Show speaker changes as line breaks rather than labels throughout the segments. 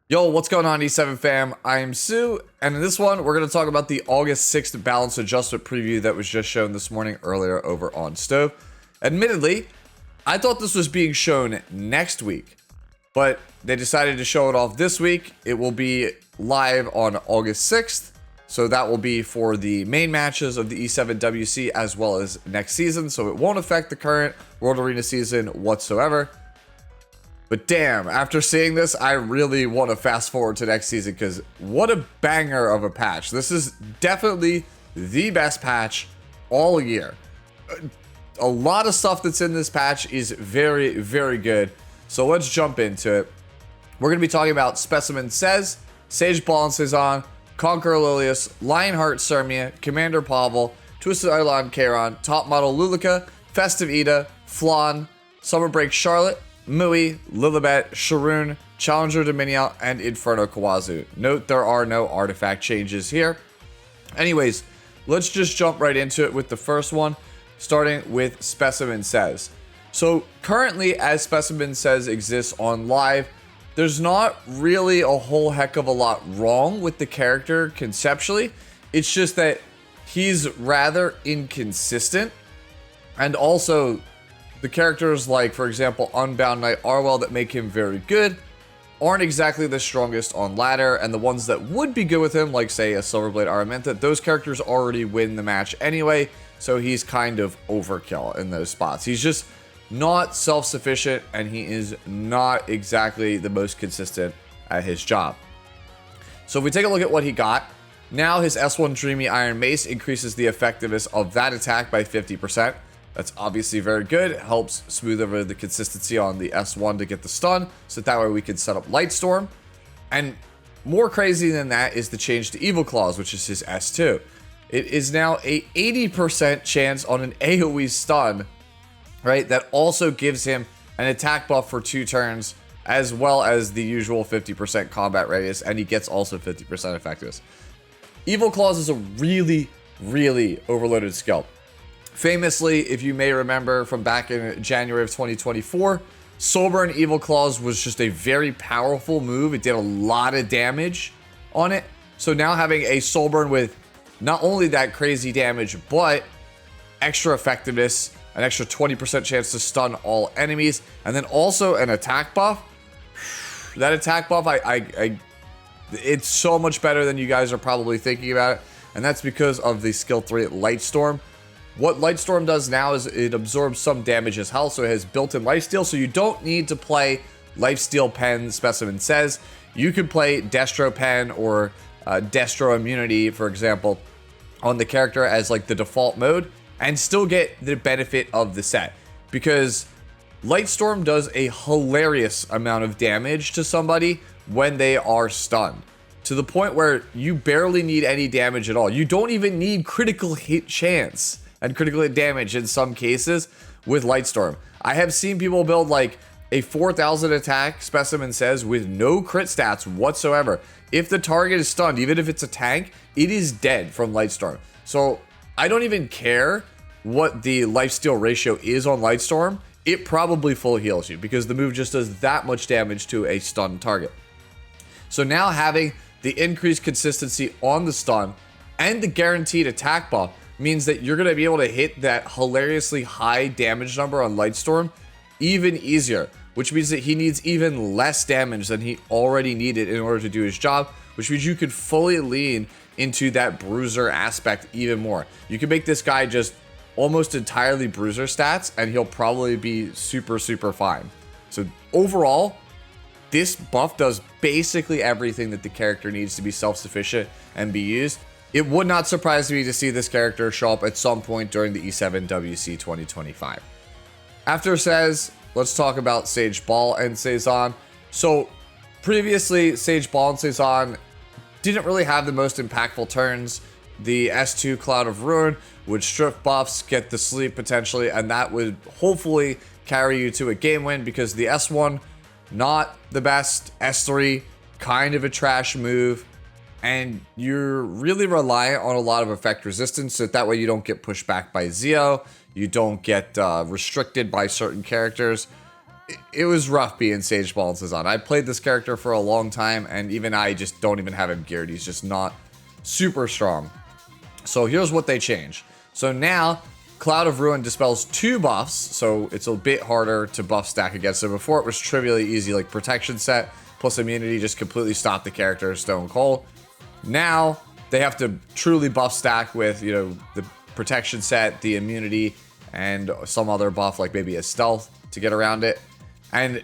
Yo, what's going on, E7 fam? I am Sue, and in this one, we're going to talk about the August 6th balance adjustment preview that was just shown this morning earlier over on Stove. Admittedly, I thought this was being shown next week, but they decided to show it off this week. It will be live on August 6th, so that will be for the main matches of the E7 WC as well as next season, so it won't affect the current World Arena season whatsoever. But damn, after seeing this, I really want to fast forward to next season because what a banger of a patch. This is definitely the best patch all year. A lot of stuff that's in this patch is very, very good. So let's jump into it. We're going to be talking about Specimen Says, Sage Ball and Cezanne, Conqueror Lilius, Lionheart Sermia, Commander Pavel, Twisted Eidolon Charon, Top Model Lulika, Festive Ida, Flan, Summer Break Charlotte, Mui, Lilibet, Sharoon, Challenger Dominion, and Inferno Kawazu. Note there are no artifact changes here. Anyways, let's just jump right into it with the first one, starting with Specimen Says. So currently, as Specimen Says exists on live, there's not really a whole heck of a lot wrong with the character conceptually. It's just that he's rather inconsistent, and also the characters like, for example, Unbound Knight Arwell that make him very good aren't exactly the strongest on ladder, and the ones that would be good with him, like say a Silverblade Araminta, those characters already win the match anyway, so he's kind of overkill in those spots. He's just not self-sufficient, and he is not exactly the most consistent at his job. So if we take a look at what he got, now his S1 Dreamy Iron Mace increases the effectiveness of that attack by 50%. That's obviously very good. It helps smooth over the consistency on the S1 to get the stun, so that way we can set up Lightstorm. And more crazy than that is the change to Evil Claws, which is his S2. It is now a 80% chance on an AoE stun, right? That also gives him an attack buff for 2 turns, as well as the usual 50% combat radius, and he gets also 50% effectiveness. Evil Claws is a really, really overloaded skill. Famously, if you may remember from back in January of 2024, Soulburn Evil Claws was just a very powerful move. It did a lot of damage on it. So now having a Soulburn with not only that crazy damage, but extra effectiveness, an extra 20% chance to stun all enemies, and then also an attack buff. That attack buff, it's so much better than you guys are probably thinking about it. And that's because of the skill 3 Lightstorm. What Lightstorm does now is it absorbs some damage as hell, so it has built-in lifesteal, so you don't need to play Lifesteal Pen, Specimen Says. You could play Destro Pen or Destro Immunity, for example, on the character as like the default mode, and still get the benefit of the set. Because Lightstorm does a hilarious amount of damage to somebody when they are stunned, to the point where you barely need any damage at all. You don't even need critical hit chance and critical hit damage in some cases with Lightstorm. I have seen people build like a 4,000 attack Specimen Says with no crit stats whatsoever. If the target is stunned, even if it's a tank, it is dead from Lightstorm. So I don't even care what the lifesteal ratio is on Lightstorm. It probably full heals you because the move just does that much damage to a stunned target. So now having the increased consistency on the stun and the guaranteed attack buff means that you're going to be able to hit that hilariously high damage number on Lightstorm even easier, which means that he needs even less damage than he already needed in order to do his job, which means you could fully lean into that bruiser aspect even more. You can make this guy just almost entirely bruiser stats, and he'll probably be super, super fine. So overall, this buff does basically everything that the character needs to be self-sufficient and be used. It would not surprise me to see this character show up at some point during the E7 WC 2025. After Says, let's talk about Sage Ball and Cezanne. So previously, Sage Ball and Cezanne didn't really have the most impactful turns. The S2 Cloud of Ruin would strip buffs, get the sleep potentially, and that would hopefully carry you to a game win because the S1, not the best. S3, kind of a trash move. And you're really reliant on a lot of effect resistance, so that way you don't get pushed back by Zeo, you don't get restricted by certain characters. it was rough being Sage Balances on. I played this character for a long time, and even I just don't even have him geared. He's just not super strong. So here's what they changed. So now, Cloud of Ruin dispels 2 buffs, so it's a bit harder to buff stack against. So before it was trivially easy, like Protection Set plus Immunity just completely stopped the character stone cold. Now, they have to truly buff stack with, you know, the Protection Set, the Immunity, and some other buff, like maybe a Stealth, to get around it. And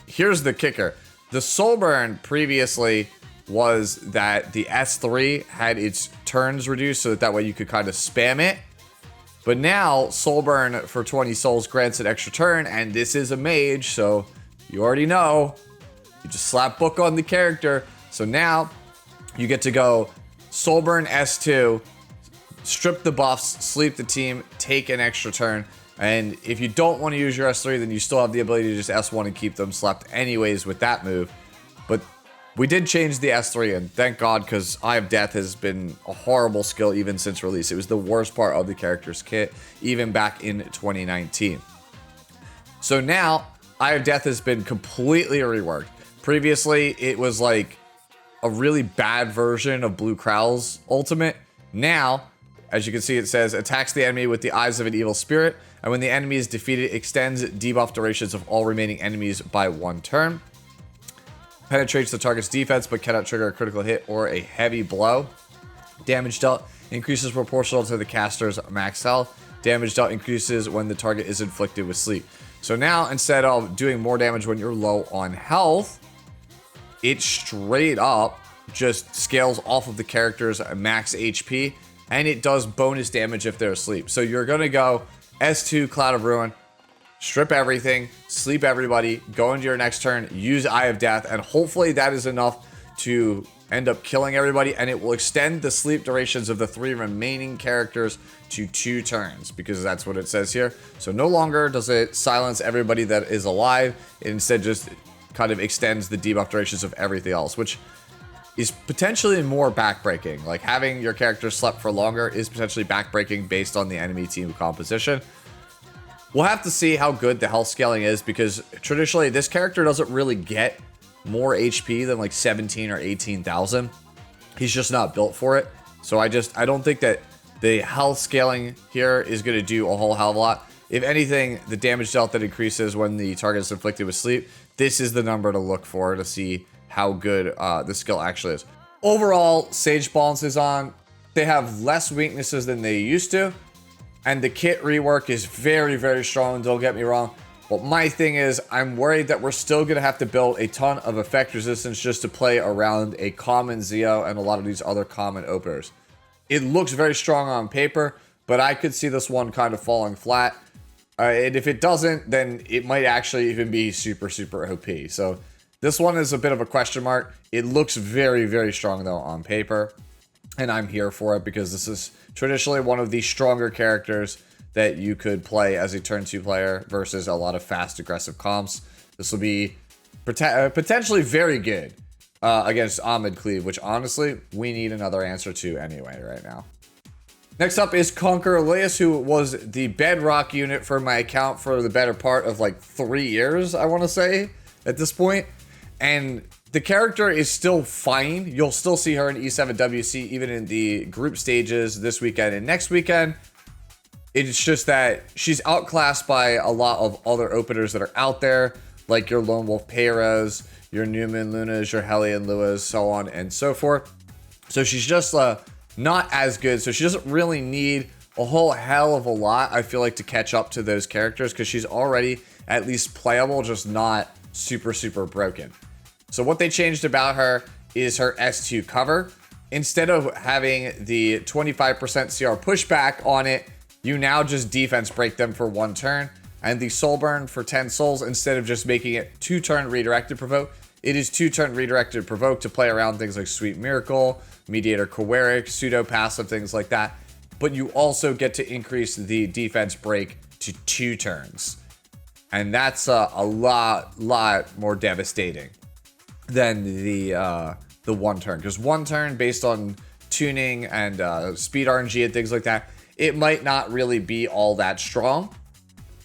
here's the kicker. The Soul Burn previously was that the S3 had its turns reduced so that way you could kind of spam it. But now, Soul Burn for 20 souls grants an extra turn, and this is a mage, so you already know. You just slap book on the character. So now, you get to go Soul Burn S2, strip the buffs, sleep the team, take an extra turn. And if you don't want to use your S3, then you still have the ability to just S1 and keep them slept anyways with that move. But we did change the S3, and thank God, because Eye of Death has been a horrible skill even since release. It was the worst part of the character's kit, even back in 2019. So now, Eye of Death has been completely reworked. Previously, it was like a really bad version of Blue Krowl's ultimate. Now, as you can see, it says, attacks the enemy with the eyes of an evil spirit, and when the enemy is defeated, extends debuff durations of all remaining enemies by 1 turn. Penetrates the target's defense, but cannot trigger a critical hit or a heavy blow. Damage dealt increases proportional to the caster's max health. Damage dealt increases when the target is inflicted with sleep. So now, instead of doing more damage when you're low on health, it straight up just scales off of the character's max HP, and it does bonus damage if they're asleep. So you're going to go S2 Cloud of Ruin, strip everything, sleep everybody, go into your next turn, use Eye of Death, and hopefully that is enough to end up killing everybody, and it will extend the sleep durations of the 3 remaining characters to 2 turns, because that's what it says here. So no longer does it silence everybody that is alive, it instead just kind of extends the debuff durations of everything else, which is potentially more backbreaking. Like, having your character slept for longer is potentially backbreaking based on the enemy team composition. We'll have to see how good the health scaling is, because traditionally this character doesn't really get more HP than like 17 or 18,000. He's just not built for it. So I don't think that the health scaling here is going to do a whole hell of a lot. If anything, the damage dealt that increases when the target is inflicted with sleep, this is the number to look for to see how good the skill actually is. Overall, Sage Balances on. They have less weaknesses than they used to. And the kit rework is very, very strong, don't get me wrong. But my thing is, I'm worried that we're still going to have to build a ton of effect resistance just to play around a common Zeo and a lot of these other common openers. It looks very strong on paper, but I could see this one kind of falling flat. And if it doesn't, then it might actually even be super, super OP. So this one is a bit of a question mark. It looks very, very strong, though, on paper. And I'm here for it because this is traditionally one of the stronger characters that you could play as a turn 2 player versus a lot of fast, aggressive comps. This will be potentially very good against Ahmed Cleave, which honestly, we need another answer to anyway right now. Next up is Conquer Elias, who was the bedrock unit for my account for the better part of like 3 years, I want to say, at this point. And the character is still fine. You'll still see her in E7WC, even in the group stages this weekend and next weekend. It's just that she's outclassed by a lot of other openers that are out there, like your Lone Wolf Payros, your Newman Lunas, your Hellion Luas, so on and so forth. So she's just not as good. So she doesn't really need a whole hell of a lot, I feel like, to catch up to those characters, because she's already at least playable, just not super, super broken. So what they changed about her is her S2 cover. Instead of having the 25% CR pushback on it, you now just defense break them for 1 turn. And the Soul Burn for 10 souls, instead of just making it 2-turn redirected provoke, it is 2-turn redirected provoke to play around things like Sweet Miracle, Mediator Coeric, pseudo passive, things like that. But you also get to increase the defense break to 2 turns. And that's a lot more devastating than the 1 turn. Because 1 turn, based on tuning and speed RNG and things like that, it might not really be all that strong.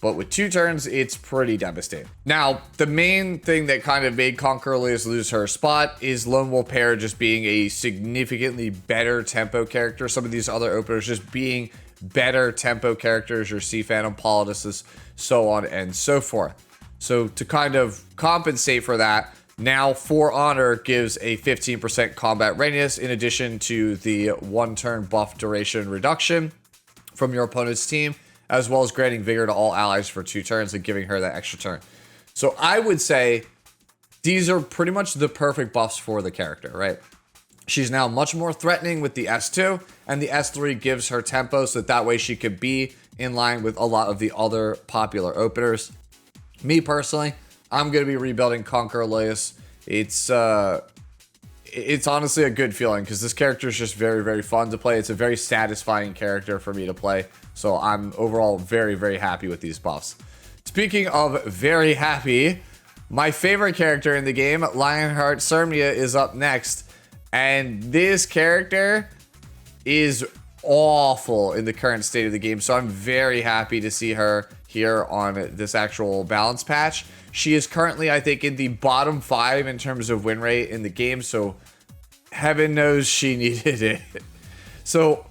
but with 2 turns, it's pretty devastating. Now, the main thing that kind of made Conqueror Elias lose her spot is Lone Wolf Pair just being a significantly better tempo character. Some of these other openers just being better tempo characters, your Sea Phantom, Politis, so on and so forth. So to kind of compensate for that, now For Honor gives a 15% combat readiness in addition to the 1 turn buff duration reduction from your opponent's team, as well as granting vigor to all allies for 2 turns and giving her that extra turn. So I would say these are pretty much the perfect buffs for the character, right? She's now much more threatening with the S2, and the S3 gives her tempo so that way she could be in line with a lot of the other popular openers. Me personally, I'm going to be rebuilding Conqueror Elias. It's honestly a good feeling because this character is just very, very fun to play. It's a very satisfying character for me to play. So I'm overall very, very happy with these buffs. Speaking of very happy, my favorite character in the game, Lionheart Cermia, is up next. And this character is awful in the current state of the game. So I'm very happy to see her here on this actual balance patch. She is currently, I think, in the bottom 5 in terms of win rate in the game. So heaven knows she needed it. So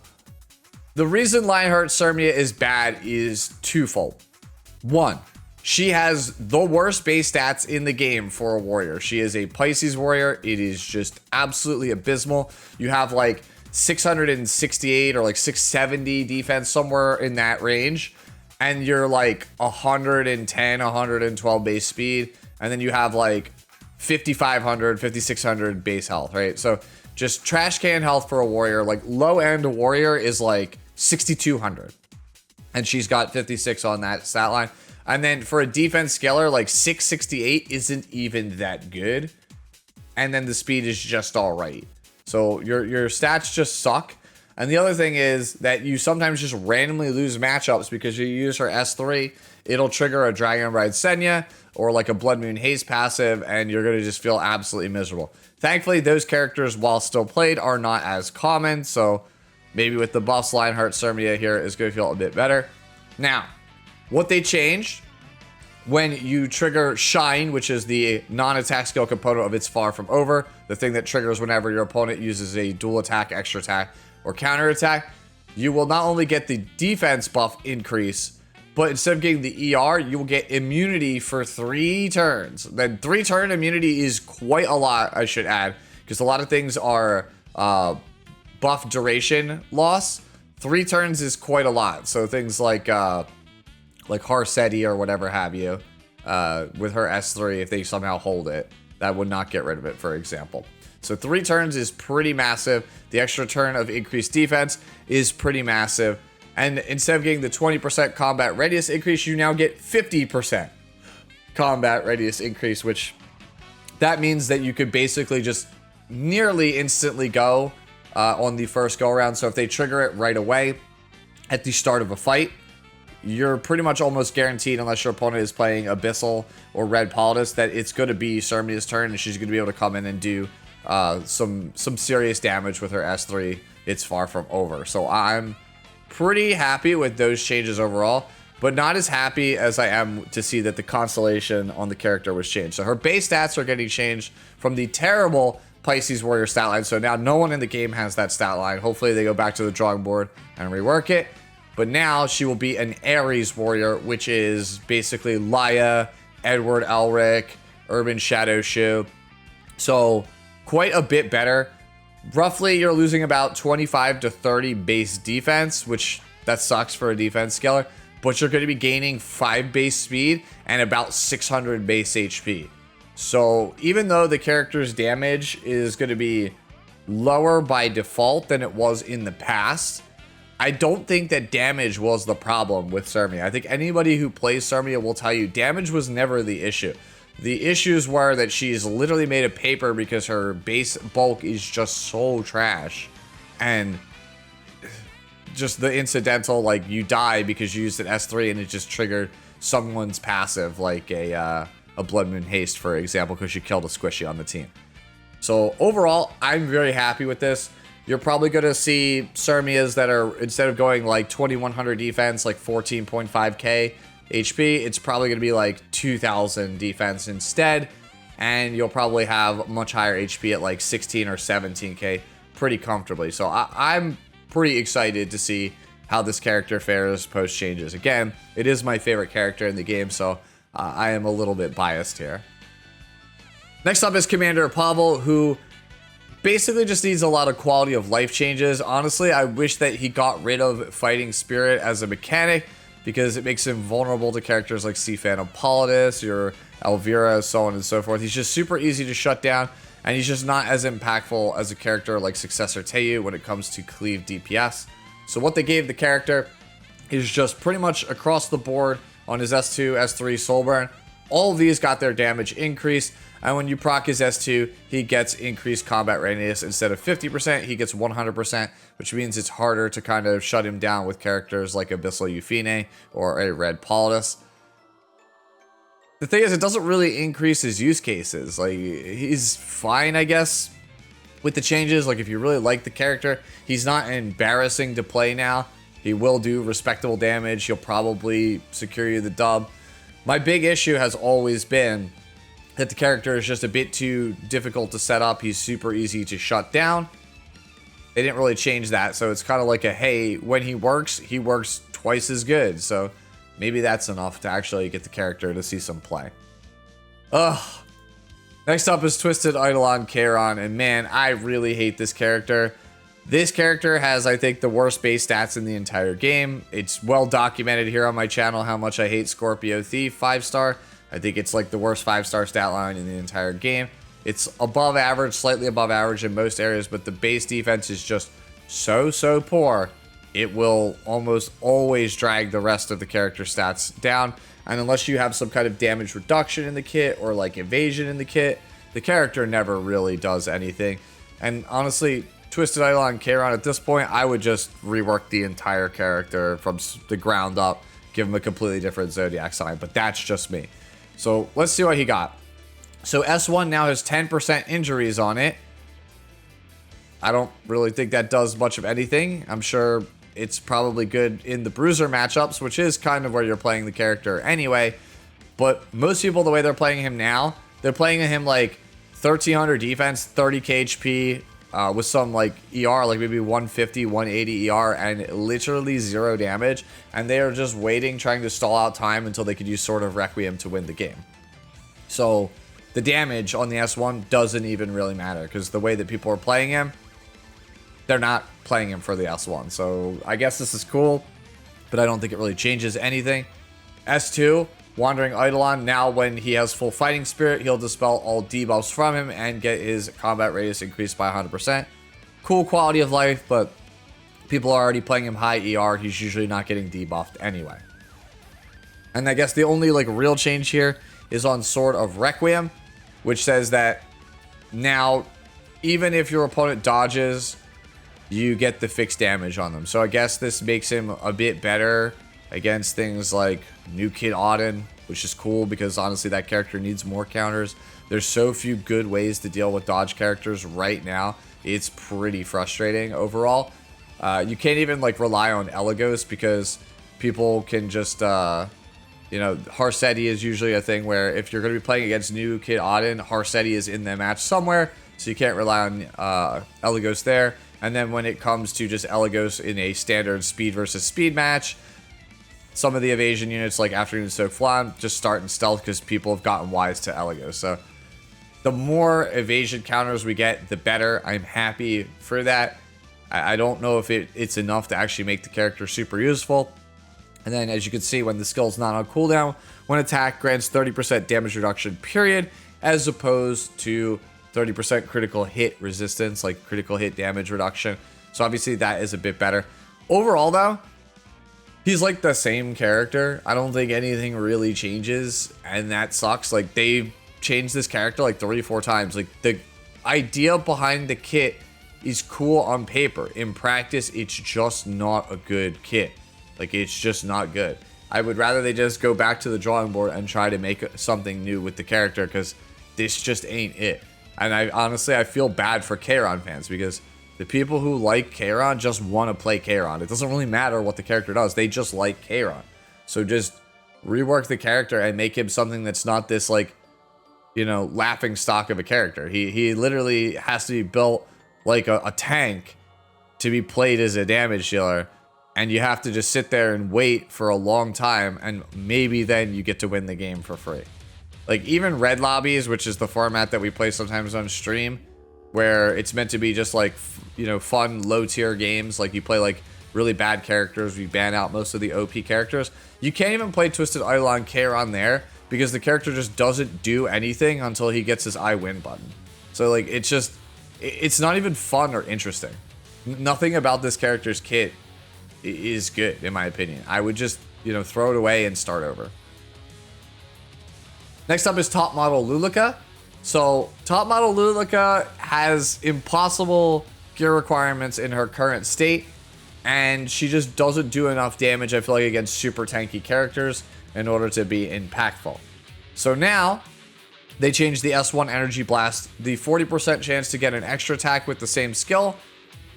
the reason Lionheart Cermia is bad is twofold. 1, she has the worst base stats in the game for a warrior. She is a Pisces warrior. It is just absolutely abysmal. You have like 668 or like 670 defense, somewhere in that range. And you're like 110, 112 base speed. And then you have like 5,500, 5,600 base health, right? So just trash can health for a warrior. Like low end warrior is like 6,200. And she's got 56 on that stat line. And then for a defense scaler, like 668 isn't even that good. And then the speed is just all right. So your stats just suck. And the other thing is that you sometimes just randomly lose matchups because you use her S3. It'll trigger a Dragon Ride Senya or like a Blood Moon Haze passive, and you're going to just feel absolutely miserable. Thankfully, those characters, while still played, are not as common. So maybe with the buffs, Lionheart Cermia here is going to feel a bit better. Now, what they changed when you trigger Shine, which is the non-attack skill component of It's Far From Over, the thing that triggers whenever your opponent uses a dual attack, extra attack, or counter attack, you will not only get the defense buff increase, but instead of getting the ER, you will get immunity for 3 turns. Then 3 turn immunity is quite a lot, I should add, because a lot of things are buff duration loss. 3 turns is quite a lot. So things like Harsetti or whatever have you, with her S3, if they somehow hold it, that would not get rid of it, for example. So 3 turns is pretty massive. The extra turn of increased defense is pretty massive. And instead of getting the 20% combat radius increase, you now get 50% combat radius increase, which that means that you could basically just nearly instantly go on the first go around. So if they trigger it right away at the start of a fight, you're pretty much almost guaranteed, unless your opponent is playing Abyssal or Red Politis, that it's going to be Cermia's turn and she's going to be able to come in and do some serious damage with her S3. It's Far From Over. So I'm pretty happy with those changes overall, but not as happy as I am to see that the constellation on the character was changed. So her base stats are getting changed from the terrible Pisces Warrior stat line. So now no one in the game has that stat line. Hopefully they go back to the drawing board and rework it. But now she will be an Ares Warrior, which is basically Laya, Edward Elric, Urban Shadow Shoe. So quite a bit better. Roughly, you're losing about 25 to 30 base defense, which that sucks for a defense scaler. But you're going to be gaining 5 base speed and about 600 base HP. So even though the character's damage is going to be lower by default than it was in the past, I don't think that damage was the problem with Cermia. I think anybody who plays Cermia will tell you damage was never the issue. The issues were that she's literally made of paper because her base bulk is just so trash. And just the incidental, like, you die because you used an S3 and it just triggered someone's passive, like a Blood Moon Haste, for example, because you killed a squishy on the team. So overall, I'm very happy with this. You're probably going to see Cermias that are, instead of going like 2100 defense, like 14.5k, HP, it's probably going to be like 2000 defense instead. And you'll probably have much higher HP at like 16 or 17k pretty comfortably. So I'm pretty excited to see how this character fares post changes. Again, it is my favorite character in the game, so I am a little bit biased here. Next up is Commander Pavel, who basically just needs a lot of quality of life changes. Honestly, I wish that he got rid of Fighting Spirit as a mechanic, because it makes him vulnerable to characters like C. Phantom Politis, your Elvira, so on and so forth. He's just super easy to shut down, and he's just not as impactful as a character like Successor Teiyu when it comes to cleave DPS. So what they gave the character is just pretty much across the board on his S2, S3, Soulburn. All of these got their damage increased, and when you proc his S2, he gets increased combat readiness. Instead of 50%, he gets 100%, which means it's harder to kind of shut him down with characters like Abyssal Euphine or a Red Politis. The thing is, it doesn't really increase his use cases. Like, he's fine, I guess, with the changes. Like, if you really like the character, he's not embarrassing to play now. He will do respectable damage. He'll probably secure you the dub. My big issue has always been that the character is just a bit too difficult to set up. He's super easy to shut down. They didn't really change that, so it's kind of like a, hey, when he works twice as good. So maybe that's enough to actually get the character to see some play. Ugh. Next up is Twisted Eidolon Kairon, and man, I really hate this character. This character has, I think, the worst base stats in the entire game. It's well documented here on my channel how much I hate Scorpio Thief 5-star. I think it's like the worst 5-star stat line in the entire game. It's above average, slightly above average in most areas, but the base defense is just so poor. It will almost always drag the rest of the character stats down. And unless you have some kind of damage reduction in the kit or like evasion in the kit, the character never really does anything. And honestly, Twisted Eidolon Kairon, at this point, I would just rework the entire character from the ground up, give him a completely different zodiac sign, but that's just me. So let's see what he got. So S1 now has 10% injuries on it. I don't really think that does much of anything. I'm sure it's probably good in the bruiser matchups, which is kind of where you're playing the character anyway. But most people, the way they're playing him now, they're playing him like 1300 defense, 30k HP, with some like ER, like maybe 150, 180 ER, and literally 0 damage. And they are just waiting, trying to stall out time until they could use Sword of Requiem to win the game. So the damage on the S1 doesn't even really matter, because the way that people are playing him, they're not playing him for the S1. So I guess this is cool, but I don't think it really changes anything. S2, Wandering Eidolon, now when he has full fighting spirit, he'll dispel all debuffs from him and get his combat radius increased by 100%. Cool quality of life, but people are already playing him high ER. He's usually not getting debuffed anyway. And I guess the only like real change here is on Sword of Requiem, which says that now even if your opponent dodges, you get the fixed damage on them. So I guess this makes him a bit better against things like New Kid Auden, which is cool because honestly that character needs more counters. There's so few good ways to deal with dodge characters right now. It's pretty frustrating overall. You can't even like rely on Elagos because people can just you know, Harsetti is usually a thing where if you're going to be playing against New Kid Auden, Harsetti is in the match somewhere, so you can't rely on Elagos there. And then when it comes to just Elagos in a standard speed versus speed match, some of the evasion units like Afternoon Soak Flan just start in stealth because people have gotten wise to Elagos. So the more evasion counters we get, the better. I'm happy for that. I don't know if it's enough to actually make the character super useful. And then as you can see, when the skill's not on cooldown, when attack grants 30% damage reduction period, as opposed to 30% critical hit resistance, like critical hit damage reduction. So obviously that is a bit better. Overall though, he's like the same character. I don't think anything really changes, and that sucks. Like they've changed this character like 3 or 4 times. Like the idea behind the kit is cool on paper. In practice, it's just not a good kit. Like it's just not good. I would rather they just go back to the drawing board and try to make something new with the character, because this just ain't it. And I honestly, I feel bad for Kairon fans, because the people who like Kairon just want to play Kairon. It doesn't really matter what the character does. They just like Kairon. So just rework the character and make him something that's not this like, you know, laughing stock of a character. He literally has to be built like a tank to be played as a damage dealer, and you have to just sit there and wait for a long time, and maybe then you get to win the game for free. Like even red lobbies, which is the format that we play sometimes on stream, where it's meant to be just like, you know, fun low tier games. Like you play like really bad characters, we ban out most of the OP characters. You can't even play Twisted Eidolon Keiron there because the character just doesn't do anything until he gets his I win button. So like it's not even fun or interesting. Nothing about this character's kit is good, in my opinion. I would just, you know, throw it away and start over. Next up is top model Luluka. So top model Luluka has impossible gear requirements in her current state, and she just doesn't do enough damage, I feel like, against super tanky characters in order to be impactful. So now they changed the S1 Energy Blast, the 40% chance to get an extra attack with the same skill.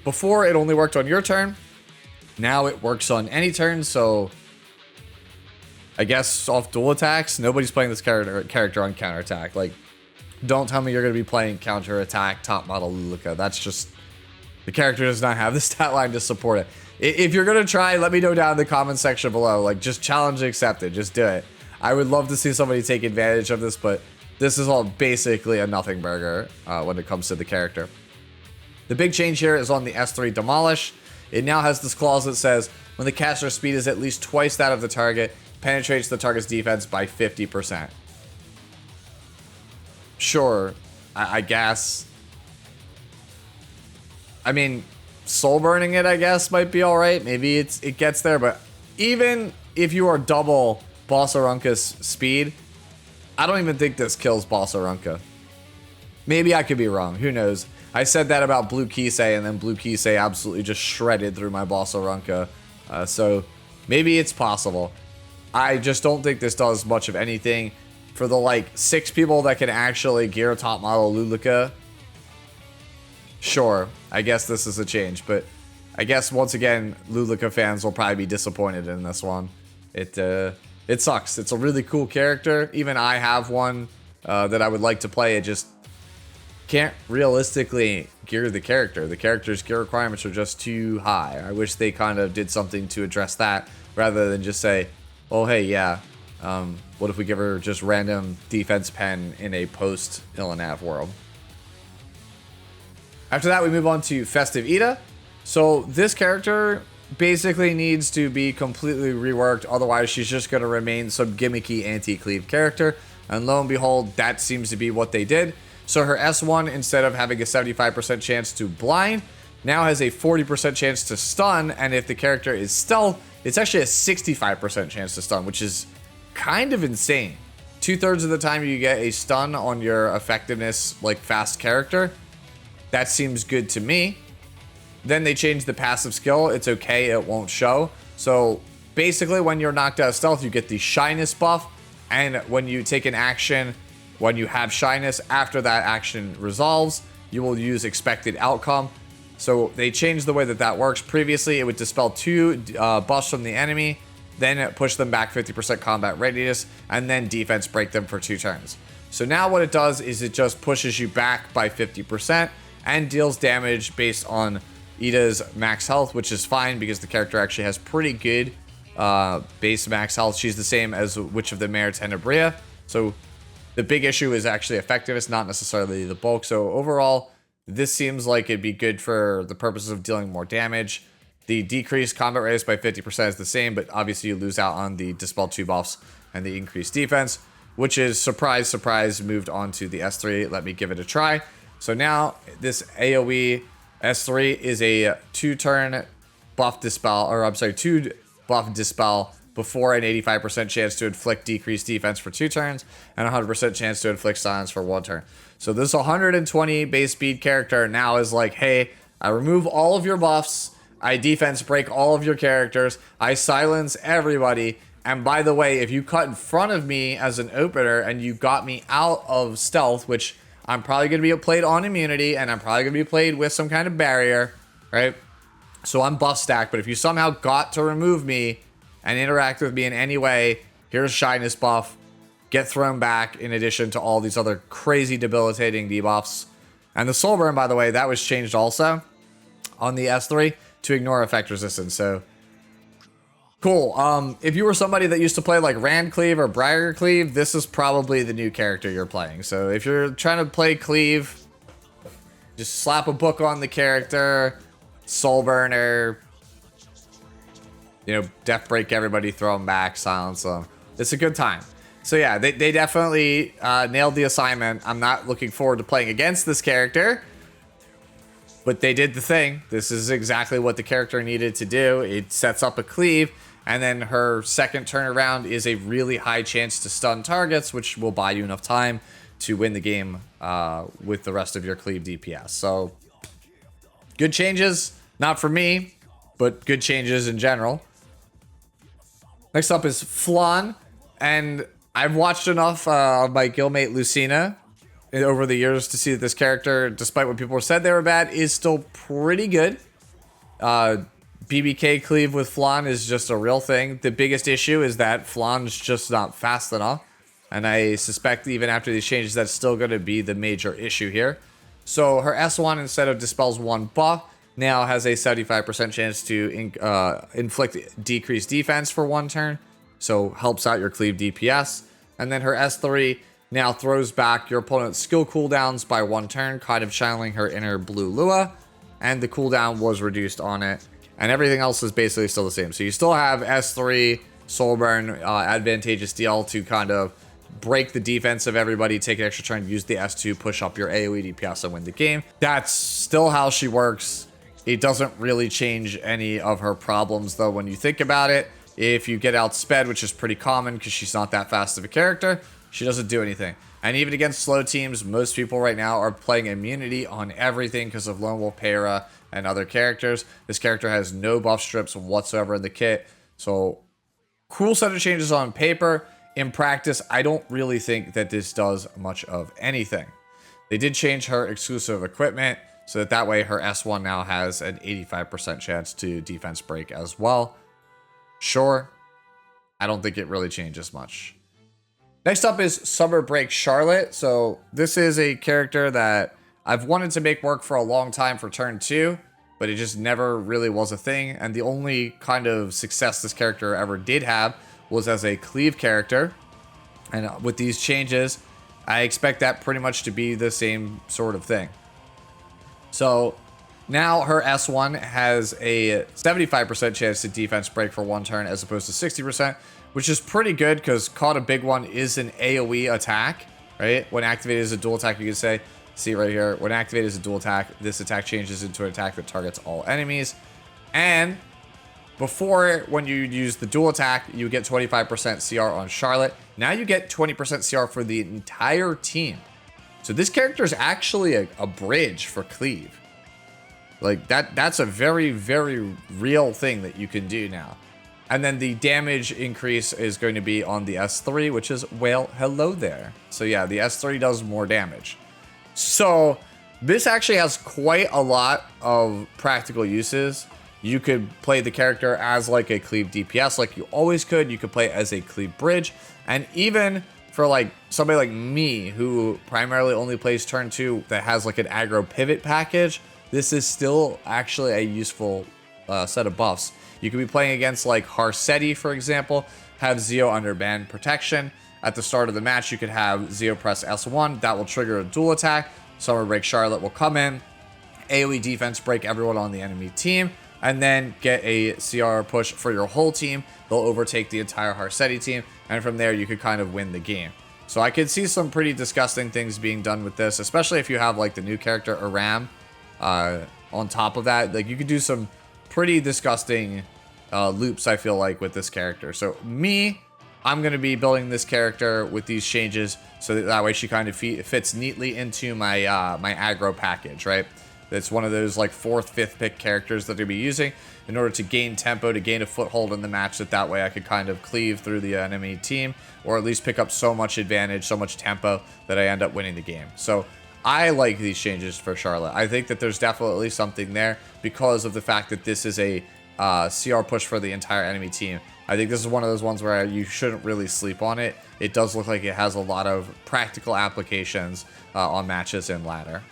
Before, it only worked on your turn. Now it works on any turn, so I guess off dual attacks. Nobody's playing this character on counterattack. Like, don't tell me you're going to be playing counterattack top model Luluka. That's just, the character does not have the stat line to support it. If you're going to try, let me know down in the comment section below. Like, just challenge accepted. Just do it. I would love to see somebody take advantage of this, but this is all basically a nothing burger when it comes to the character. The big change here is on the S3 Demolish. It now has this clause that says, when the caster's speed is at least twice that of the target, penetrates the target's defense by 50%. Sure, I guess. I mean, soul burning it, I guess, might be alright. Maybe it gets there, but even if you are double Boss Arunca's speed, I don't even think this kills Boss Arunca. Maybe I could be wrong. Who knows? I said that about Blue Kisei, and then Blue Kisei absolutely just shredded through my Boss Arunca. So maybe it's possible. I just don't think this does much of anything. For the like 6 people that can actually gear top model Luluka, sure, I guess this is a change. But I guess once again, Luluka fans will probably be disappointed in this one. It sucks. It's a really cool character. Even I have one that I would like to play. It just can't realistically gear the character. The character's gear requirements are just too high. I wish they kind of did something to address that rather than just say, oh, hey, yeah, what if we give her just random defense pen in a post-Illinav world? After that, we move on to Festive Ida. So this character basically needs to be completely reworked. Otherwise, she's just going to remain some gimmicky anti-cleave character. And lo and behold, that seems to be what they did. So her S1, instead of having a 75% chance to blind, now has a 40% chance to stun. And if the character is stealth, it's actually a 65% chance to stun, which is kind of insane. 2/3 of the time you get a stun on your effectiveness, like fast character. That seems good to me. Then they changed the passive skill. It's okay, it won't show. So basically when you're knocked out of stealth, you get the shyness buff. And when you take an action, when you have shyness, after that action resolves, you will use expected outcome. So they changed the way that that works. Previously, it would dispel 2 buffs from the enemy, then push them back 50% combat radius, and then defense break them for 2 turns. So now what it does is it just pushes you back by 50% and deals damage based on Ida's max health, which is fine because the character actually has pretty good base max health. She's the same as Witch of the Mare Tenebria. So the big issue is actually effectiveness, not necessarily the bulk. So overall, this seems like it'd be good for the purposes of dealing more damage. The decreased combat radius by 50% is the same, but obviously you lose out on the Dispel 2 buffs and the increased defense, which is, surprise, surprise, moved on to the S3. Let me give it a try. So now this AoE S3 is a 2-turn buff dispel, or I'm sorry, 2 buff dispel before an 85% chance to inflict decreased defense for 2 turns and 100% chance to inflict silence for 1 turn. So this 120 base speed character now is like, hey, I remove all of your buffs, I defense break all of your characters, I silence everybody, and by the way, if you cut in front of me as an opener and you got me out of stealth, which I'm probably going to be played on immunity, and I'm probably going to be played with some kind of barrier, right? So I'm buff stacked, but if you somehow got to remove me and interact with me in any way, here's shyness buff, get thrown back in addition to all these other crazy debilitating debuffs. And the soul burn, by the way, that was changed also on the S3 to ignore effect resistance. So cool. If you were somebody that used to play like Rand Cleave or Briar Cleave, this is probably the new character you're playing. So if you're trying to play Cleave, just slap a book on the character, soul burner, you know, death break everybody, throw them back, silence them. It's a good time. So yeah, they definitely nailed the assignment. I'm not looking forward to playing against this character, but they did the thing. This is exactly what the character needed to do. It sets up a cleave, and then her second turnaround is a really high chance to stun targets, which will buy you enough time to win the game with the rest of your cleave DPS. So good changes, not for me, but good changes in general. Next up is Flan, and I've watched enough of my guildmate Lucina over the years to see that this character, despite what people said they were bad, is still pretty good. BBK cleave with Flan is just a real thing. The biggest issue is that Flan's just not fast enough, and I suspect even after these changes, that's still going to be the major issue here. So her S1, instead of dispels 1 buff, now has a 75% chance to inflict decreased defense for 1 turn. So helps out your cleave DPS. And then her S3 now throws back your opponent's skill cooldowns by 1 turn, kind of channeling her inner blue Lua. And the cooldown was reduced on it. And everything else is basically still the same. So you still have S3, Soul Burn, advantageous DL to kind of break the defense of everybody, take an extra turn, use the S2, push up your AoE DPS and win the game. That's still how she works. It doesn't really change any of her problems though when you think about it. If you get outsped, which is pretty common because she's not that fast of a character, she doesn't do anything. And even against slow teams, most people right now are playing immunity on everything because of Lone Wolf Payra and other characters. This character has no buff strips whatsoever in the kit. So cool set of changes on paper. In practice, I don't really think that this does much of anything. They did change her exclusive equipment so that way her S1 now has an 85% chance to defense break as well. Sure, I don't think it really changes much. Next up is Summer Break Charlotte. So this is a character that I've wanted to make work for a long time for turn 2, but it just never really was a thing. And the only kind of success this character ever did have was as a cleave character. And with these changes, I expect that pretty much to be the same sort of thing. So now her S1 has a 75% chance to defense break for 1 turn as opposed to 60%, which is pretty good because Caught a Big One is an AoE attack, right? When activated as a dual attack, you can say, see right here, when activated as a dual attack, this attack changes into an attack that targets all enemies. And before, when you use the dual attack, you get 25% CR on Charlotte. Now you get 20% CR for the entire team. So this character is actually a bridge for cleave. Like that's a very, very real thing that you can do now. And then the damage increase is going to be on the S3, which is, well, hello there. So yeah, the S3 does more damage. So this actually has quite a lot of practical uses. You could play the character as like a cleave DPS like you always could. You could play as a cleave bridge. And even for like somebody like me who primarily only plays turn 2 that has like an aggro pivot package, this is still actually a useful set of buffs. You could be playing against like Harsetti, for example, have Zeo under band protection. At the start of the match, you could have Zeo press S1. That will trigger a dual attack. Summer Break Charlotte will come in, AoE defense break everyone on the enemy team, and then get a CR push for your whole team. They'll overtake the entire Harsetti team, and from there you could kind of win the game. So I could see some pretty disgusting things being done with this, especially if you have like the new character Aram on top of that. Like you could do some pretty disgusting loops, I feel like, with this character. So I'm going to be building this character with these changes so that way she kind of fits neatly into my my aggro package, right? It's one of those like 4th, 5th pick characters that I'll be using in order to gain tempo, to gain a foothold in the match, that way I could kind of cleave through the enemy team, or at least pick up so much advantage, so much tempo that I end up winning the game. So I like these changes for Charlotte. I think that there's definitely something there because of the fact that this is a CR push for the entire enemy team. I think this is one of those ones where you shouldn't really sleep on it. It does look like it has a lot of practical applications on matches and ladder.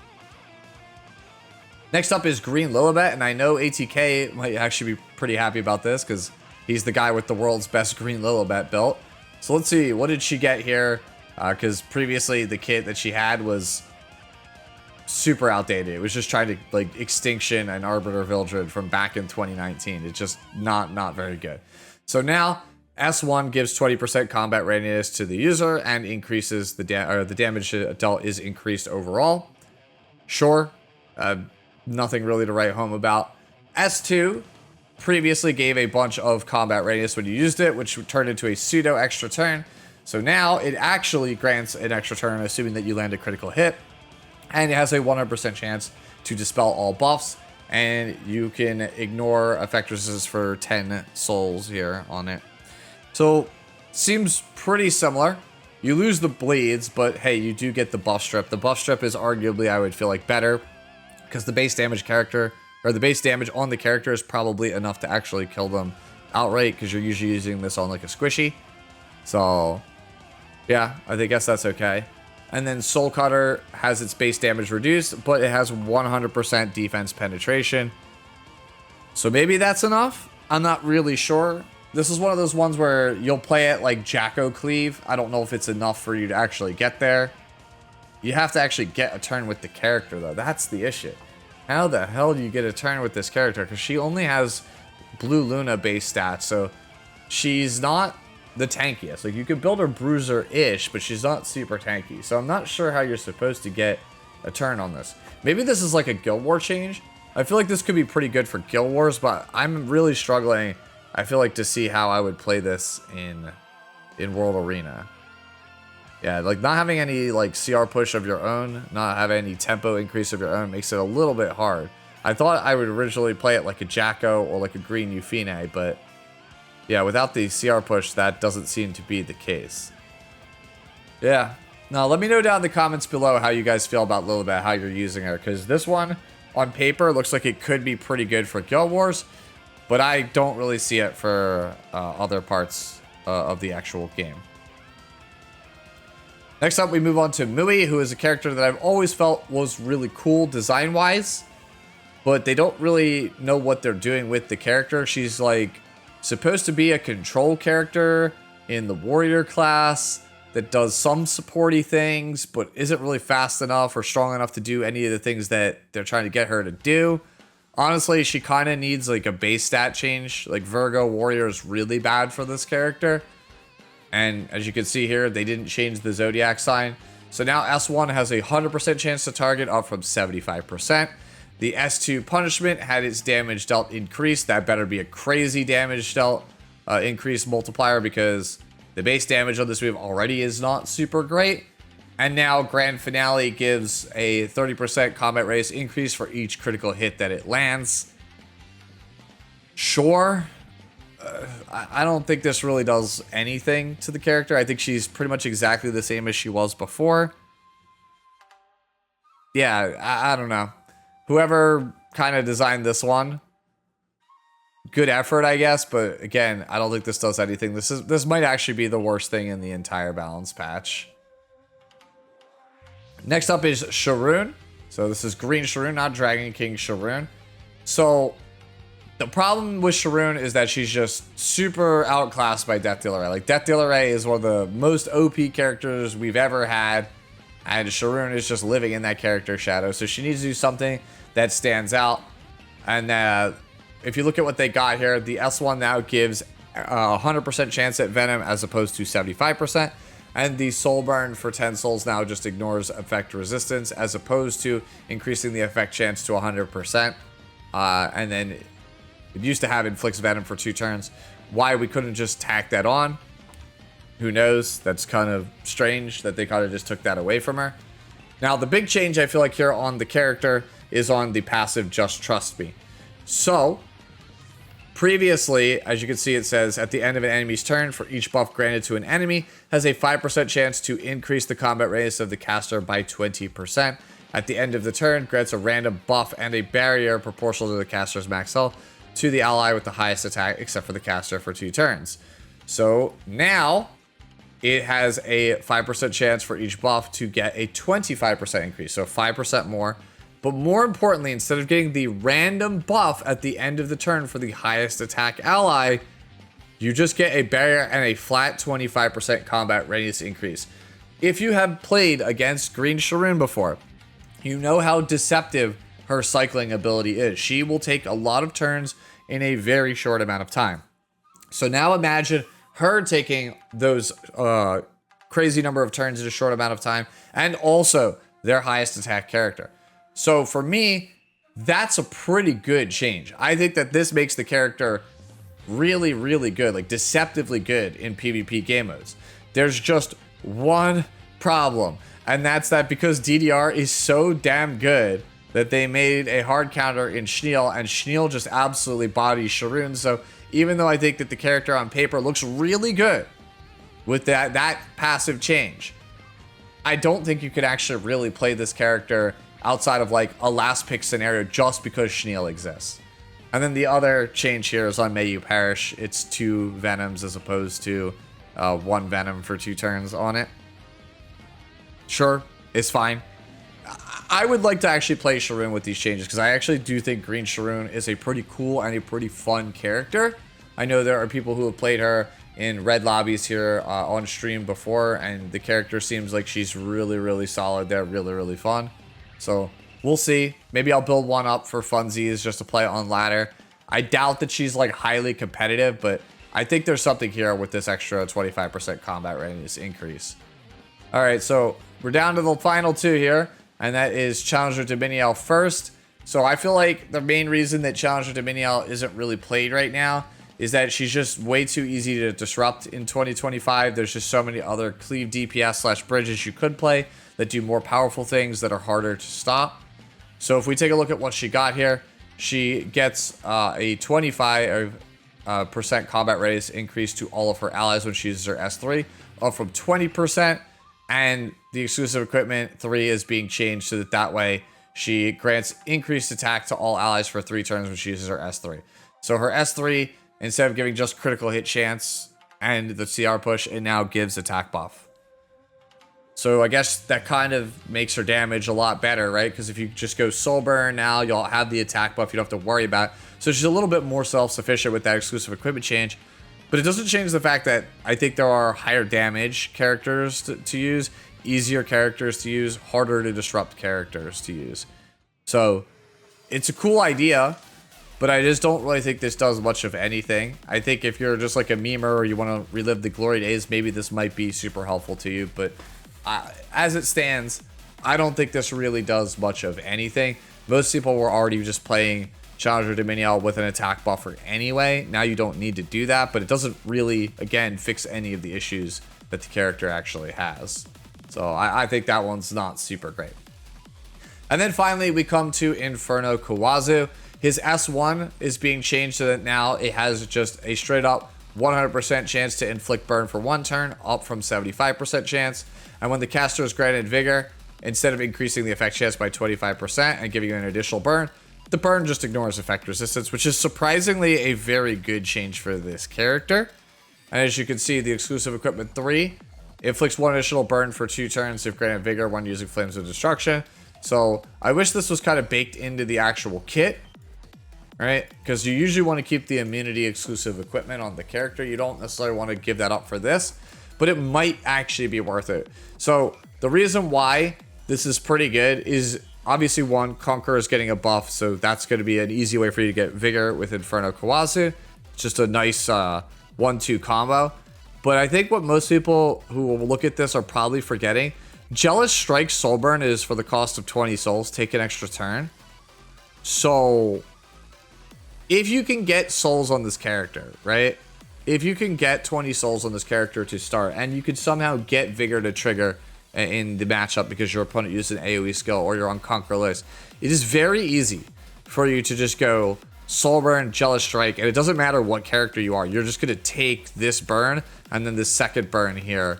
Next up is Green Lilibet, and I know ATK might actually be pretty happy about this because he's the guy with the world's best Green Lilibet built. So let's see, what did she get here? Because previously the kit that she had was super outdated. It was just trying to like Extinction and Arbiter Vildred from back in 2019. It's just not very good. So now S1 gives 20% combat readiness to the user and increases the damage dealt is increased overall. Sure, nothing really to write home about. S2 previously gave a bunch of combat readiness when you used it, which turned into a pseudo extra turn. So now it actually grants an extra turn, assuming that you land a critical hit. And it has a 100% chance to dispel all buffs. And you can ignore effect resistance for 10 souls here on it. So, seems pretty similar. You lose the bleeds, but hey, you do get the buff strip. The buff strip is arguably, I would feel like, better. Because the base damage the base damage on the character is probably enough to actually kill them outright. Because you're usually using this on like a squishy. So, yeah, I guess that's okay. And then Soul Cutter has its base damage reduced, but it has 100% defense penetration. So maybe that's enough? I'm not really sure. This is one of those ones where you'll play it like Jacko Cleave. I don't know if it's enough for you to actually get there. You have to actually get a turn with the character, though. That's the issue. How the hell do you get a turn with this character? Because she only has Blue Luna base stats, so she's not the tankiest. Like, you could build her bruiser-ish, but she's not super tanky. So I'm not sure how you're supposed to get a turn on this. Maybe this is like a Guild War change. I feel like this could be pretty good for Guild Wars, but I'm really struggling, I feel like, to see how I would play this in World Arena. Yeah, like not having any like CR push of your own, not having any tempo increase of your own makes it a little bit hard. I thought I would originally play it like a Jacko or like a Green Ufine, but yeah, without the CR push, that doesn't seem to be the case. Yeah. Now, let me know down in the comments below how you guys feel about Lilibet, how you're using her. Because this one, on paper, looks like it could be pretty good for Guild Wars. But I don't really see it for other parts of the actual game. Next up, we move on to Mui, who is a character that I've always felt was really cool design-wise. But they don't really know what they're doing with the character. She's like supposed to be a control character in the warrior class that does some supporty things, but isn't really fast enough or strong enough to do any of the things that they're trying to get her to do. Honestly, she kind of needs like a base stat change. Like Virgo Warrior is really bad for this character. And as you can see here, they didn't change the zodiac sign. So now S1 has a 100% chance to target, up from 75%. The S2 punishment had its damage dealt increased. That better be a crazy damage dealt increase multiplier, because the base damage on this move already is not super great. And now Grand Finale gives a 30% combat radius increase for each critical hit that it lands. Sure. I don't think this really does anything to the character. I think she's pretty much exactly the same as she was before. Yeah, I don't know. Whoever kind of designed this one, good effort, I guess. But again, I don't think this does anything. This might actually be the worst thing in the entire balance patch. Next up is Sharoon. So this is Green Sharoon, not Dragon King Sharoon. So the problem with Sharoon is that she's just super outclassed by Death Dealer Ray. Like, Death Dealer Ray is one of the most OP characters we've ever had, and Sharoon is just living in that character shadow. So she needs to do something that stands out. And if you look at what they got here, the S1 now gives a 100% chance at Venom as opposed to 75%. And the Soul Burn for 10 souls now just ignores effect resistance as opposed to increasing the effect chance to 100%. And then it used to have inflicts Venom for 2 turns. Why we couldn't just tack that on, who knows? That's kind of strange that they kind of just took that away from her. Now, the big change I feel like here on the character is on the passive Just Trust Me. So, previously, as you can see, it says at the end of an enemy's turn, for each buff granted to an enemy, has a 5% chance to increase the combat radius of the caster by 20%. At the end of the turn, grants a random buff and a barrier proportional to the caster's max health to the ally with the highest attack, except for the caster, for 2 turns. So now it has a 5% chance for each buff to get a 25% increase. So 5% more. But more importantly, instead of getting the random buff at the end of the turn for the highest attack ally, you just get a barrier and a flat 25% combat readiness increase. If you have played against Green Sharoon before, you know how deceptive her cycling ability is. She will take a lot of turns in a very short amount of time. So now imagine her taking those crazy number of turns in a short amount of time, and also their highest attack character. So for me, that's a pretty good change. I think that this makes the character really, really good, like deceptively good in PvP game modes. There's just one problem, and that's that because DDR is so damn good that they made a hard counter in Schneel, and Schneel just absolutely bodies Sharoon. So even though I think that the character on paper looks really good with that passive change, I don't think you could actually really play this character outside of like a last pick scenario just because Schneel exists. And then the other change here is on May You Perish. It's 2 Venoms as opposed to 1 Venom for 2 turns on it. Sure, it's fine. I would like to actually play Sharoon with these changes because I actually do think Green Sharoon is a pretty cool and a pretty fun character. I know there are people who have played her in red lobbies here on stream before, and the character seems like she's really, really solid. They're really, really fun. So we'll see. Maybe I'll build one up for funsies just to play on ladder. I doubt that she's like highly competitive, but I think there's something here with this extra 25% combat readiness increase. All right, so we're down to the final 2 here, and that is Challenger Dominiel first. So I feel like the main reason that Challenger Dominiel isn't really played right now is that she's just way too easy to disrupt in 2025. There's just so many other cleave DPS / bridges you could play that do more powerful things that are harder to stop. So if we take a look at what she got here, she gets a 25% combat readiness increase to all of her allies when she uses her S3, up from 20%. And the exclusive equipment 3 is being changed so that way she grants increased attack to all allies for 3 turns when she uses her S3. So her S3, instead of giving just critical hit chance and the CR push, it now gives attack buff. So I guess that kind of makes her damage a lot better, right? Because if you just go soul burn now, you'll have the attack buff you don't have to worry about. So she's a little bit more self-sufficient with that exclusive equipment change. But it doesn't change the fact that I think there are higher damage characters to use, easier characters to use, harder to disrupt characters to use. So it's a cool idea, but I just don't really think this does much of anything. I think if you're just like a memer or you want to relive the glory days, maybe this might be super helpful to you. But as it stands, I don't think this really does much of anything. Most people were already just playing Challenger Dominiel with an attack buffer anyway. Now you don't need to do that, but it doesn't really, again, fix any of the issues that the character actually has. So I think that one's not super great. And then finally, we come to Inferno Kawazu. His S1 is being changed so that now it has just a straight up 100% chance to inflict burn for 1 turn, up from 75% chance. And when the caster is granted Vigor, instead of increasing the effect chance by 25% and giving you an additional burn, the burn just ignores effect resistance, which is surprisingly a very good change for this character. And as you can see, the exclusive equipment 3 inflicts 1 additional burn for 2 turns if granted Vigor when using Flames of Destruction. So I wish this was kind of baked into the actual kit, right? Because you usually want to keep the immunity exclusive equipment on the character. You don't necessarily want to give that up for this, but it might actually be worth it. So the reason why this is pretty good is obviously 1, Conqueror is getting a buff, so that's going to be an easy way for you to get Vigor with Inferno Kawazu. It's just a nice 1-2 combo. But I think what most people who will look at this are probably forgetting, Jealous Strike Soulburn is for the cost of 20 souls, take an extra turn. So if you can get souls on this character, right? If you can get 20 souls on this character to start, and you could somehow get Vigor to trigger in the matchup because your opponent used an AoE skill or you're on Conquer list, it is very easy for you to just go Soul Burn, Jealous Strike, and it doesn't matter what character you are. You're just going to take this burn and then the second burn here,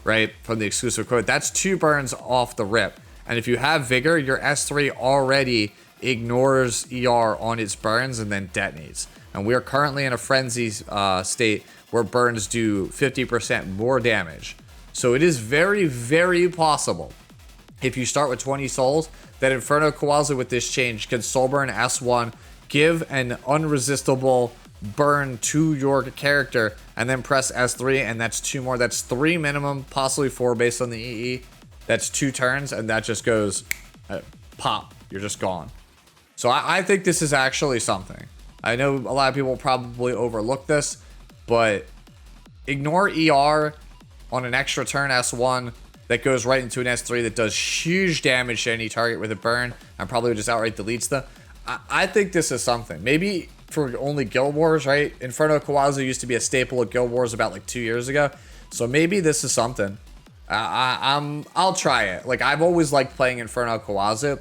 right, from the exclusive equipment. That's 2 burns off the rip. And if you have Vigor, your S3 already ignores ER on its burns and then detonates. And we are currently in a frenzy state where burns do 50% more damage. So it is very, very possible, if you start with 20 souls, that Inferno Kawazu with this change can soul burn S1, give an unresistible burn to your character, and then press S3, and that's 2 more. That's 3 minimum, possibly 4 based on the EE. That's 2 turns, and that just goes pop. You're just gone. So I think this is actually something. I know a lot of people probably overlook this, but ignore ER on an extra turn S1 that goes right into an S3 that does huge damage to any target with a burn and probably just outright deletes them. I think this is something. Maybe for only Guild Wars, right? Inferno Kawazu used to be a staple of Guild Wars about like 2 years ago. So maybe this is something. I'll try it. Like, I've always liked playing Inferno Kawazu,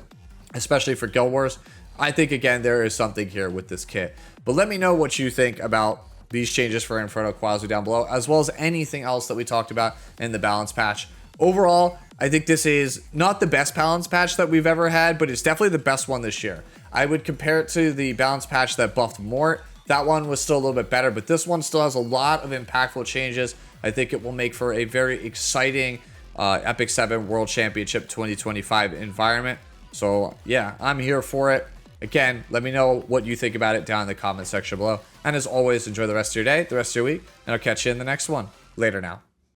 especially for Guild Wars. I think, again, there is something here with this kit. But let me know what you think about these changes for Inferno Kawazu down below, as well as anything else that we talked about in the balance patch. Overall, I think this is not the best balance patch that we've ever had, but it's definitely the best one this year. I would compare it to the balance patch that buffed Mort. That one was still a little bit better, but this one still has a lot of impactful changes. I think it will make for a very exciting Epic 7 World Championship 2025 environment. So yeah, I'm here for it. Again, let me know what you think about it down in the comment section below. And as always, enjoy the rest of your day, the rest of your week, and I'll catch you in the next one. Later now.